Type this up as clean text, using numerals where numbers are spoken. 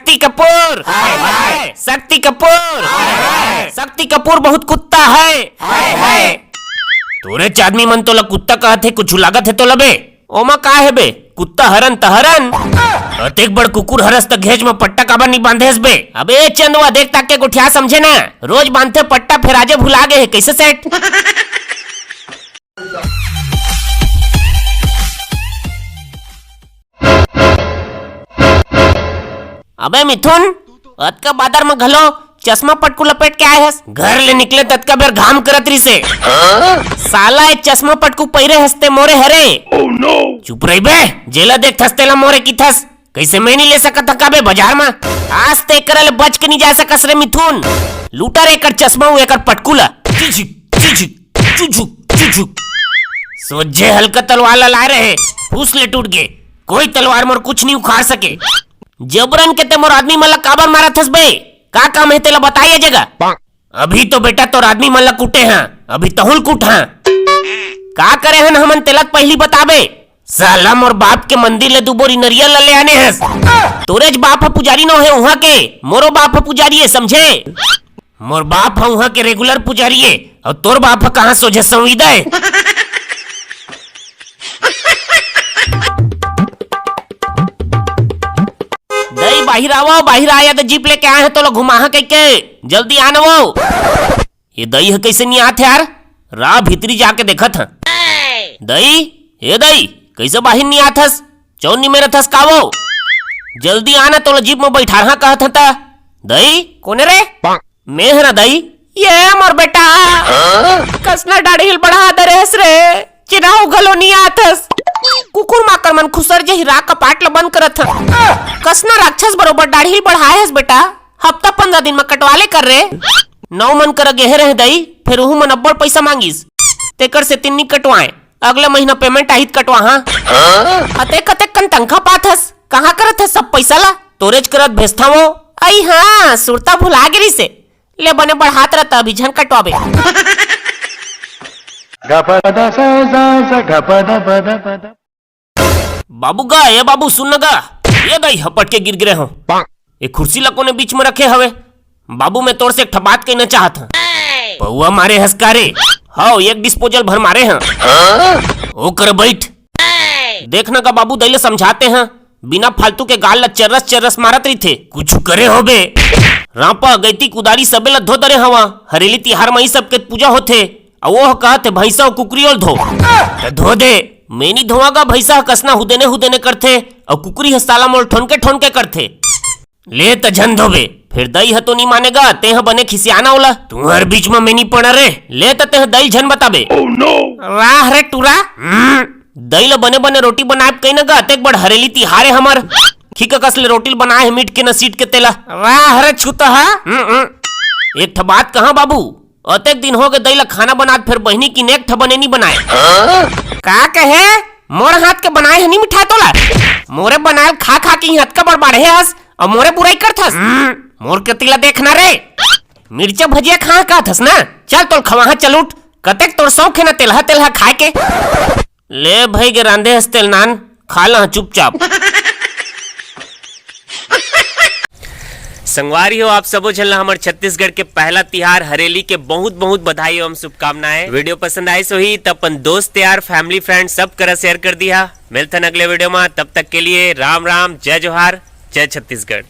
शक्ति कपूर, शक्ति कपूर, शक्ति कपूर बहुत कुत्ता है। तोरे चादमी मन तो ला कुत्ता कहत है, कुछ लागत है तो लबे ओमा का है बे? कुत्ता हरन तहरन अतेक बड़ कुकुर हरस त घेज में पट्टा काबर नहीं बांधेस बे? अबे चंदवा देख ताक के गुठिया समझे ना, रोज बांधते पट्टा फिर आजे भुला गए है, कैसे सेट? अबे मिथुन, अतका बादर में घलो चश्मा पटकू लपेट के आए हस, घर ले निकले ततका बेर घाम करत रही से साला एक चश्मा पटकू पहिरे हंसते मोरे हरे। चुप रही बे, जेला देख थसतेला मोरे की थस, कैसे मैं नहीं ले सकत का बे बाजार में? आज ते करल बच के नहीं जा सकस रे मिथुन, लूटर एकर चश्मा हु एकर पटकूला सोझे हल्का तलवार ला रहे, फूस ले टूट गए, कोई तलवार मोर कुछ नहीं उखाड़ सके। जबरन के ते मोर आदमी मन ला काबर मारा थस बे? का काम है तेला बताइए जगह? अभी तो बेटा तोर आदमी मन ला कूटे हैं, अभी तहुल कूट हैं, का करे हन हमन तेला पहली बताबे? साला मोर बाप के मंदिर ले दू बोरी नरियल ले आने हस, तोरेज बाप है पुजारी न है वहाँ के, मोरो बाप है पुजारी है समझे? मोर बाप है वहाँ के रेगुलर पुजारी है, और तोर बाप है कहाँ सोझे संविदा है। दई बाहर आवो, बाहर आया तो जीप लेके आए हैं तो लोग घुमा कह के, जल्दी आना वो। ये दई है कैसे नहीं आते यार? राह भीतरी जाके देखत है। दई, ये दई कैसे बाहर नहीं आथस? चौन नहीं मेरे थस का वो? जल्दी आना तो जीप में बैठा रहा कहत था। दई कोने रे? मैं है ना दई, ये मोर बेटा कसना दाढ़ी हिल बढ़ा दे रे, चिनाऊ गलो नहीं आथस, कुकुर माकर मन खुसर जे हिरा का पाट ल बंद करत ह, कसना राक्षस बरोबर दाढ़ी हिल बढ़ाए हस बेटा, हफ्ता 15 दिन में कटवाले कर रे, 9 मन कर गेहे रहे दई, फिर उहु मन अब्बड़ पैसा मांगिस, तेकर से तिन्नी कटवाए, अगले महीना पेमेंट आहित कटवा। हाँ अतेक अतेक कन तंखा पाथस, कहाँ करत है सब पैसा ला? तोरेज करत भेजता वो। आई हाँ सुरता भुला गिरी से, ले बने बढ़ात रहता अभी झन कटवाबे। बाबू गा, ये बाबू सुन गा, ये दई हपट के गिर गिरे हो, एक कुर्सी ला कोने बीच में रखे हवे। बाबू मैं तोर से एक ठबात कहना चाहत हूँ, पौआ मारे हसकारे, हाँ एक डिस्पोजल भर मारे हैं, ओ कर बैठ देखना का बाबू दई ले समझाते हैं, बिना फालतू के गाल ला चरस चरस मारत रही थे, कुछ करे हो बे? रापा गैती कुदारी सबे ला धो दरे हवा, हरेली तिहार में सब के पूजा होते, और वो कहते भैंसा और कुकरी और धो दे, मैं नहीं धोआगा, भैंसा कसना हुदेने करते, और कुकरी हसाला मोल ठोन के करते, ले त झन धोबे, फिर दई ह तो नहीं मानेगा, ते ह बने खिसियाना होला, तू हर बीच में मैं नहीं पड़ा रे, ले त ते दई झन बताबे। वाह रे टूरा, दई ला बने बने रोटी बनाए कहीं न गा, अतेक बड़ हरेली तिहारे हमर, खिक कसले रोटी बनाए है मीट के न सीट के तेला, वाह रे छूता है। एक ठ बात कहा बाबू, अतेक दिन हो गए दई ला खाना बनात, फिर बहनी की नेक ठ बने नहीं बनाए, का कहे? मोर हाथ के बनाए है नहीं मिठाई तोला, मोरे बनाए खा खा के हाथ का बड़ बढ़े हस, और मोरे बुराई करथस, मोर के तिला देखना रे, मिर्चा भजिया खा का थस ना, चल तोल खवाहा चल उठ, कतेक तोर शौक है ना तेलहा खाए के, ले भाई के रांधे हस तेल नान खा ला चुपचाप। संगवारी हो आप सबो झन ला हमर छत्तीसगढ़ के पहला तिहार हरेली के बहुत बहुत बधाई एवं शुभकामनाएं। वीडियो पसंद आए सो ही तब अपन दोस्त यार फैमिली फ्रेंड सब करा शेयर कर दिया। मिलते हैं अगले वीडियो में, तब तक के लिए राम राम, जय जोहार, जय छत्तीसगढ़।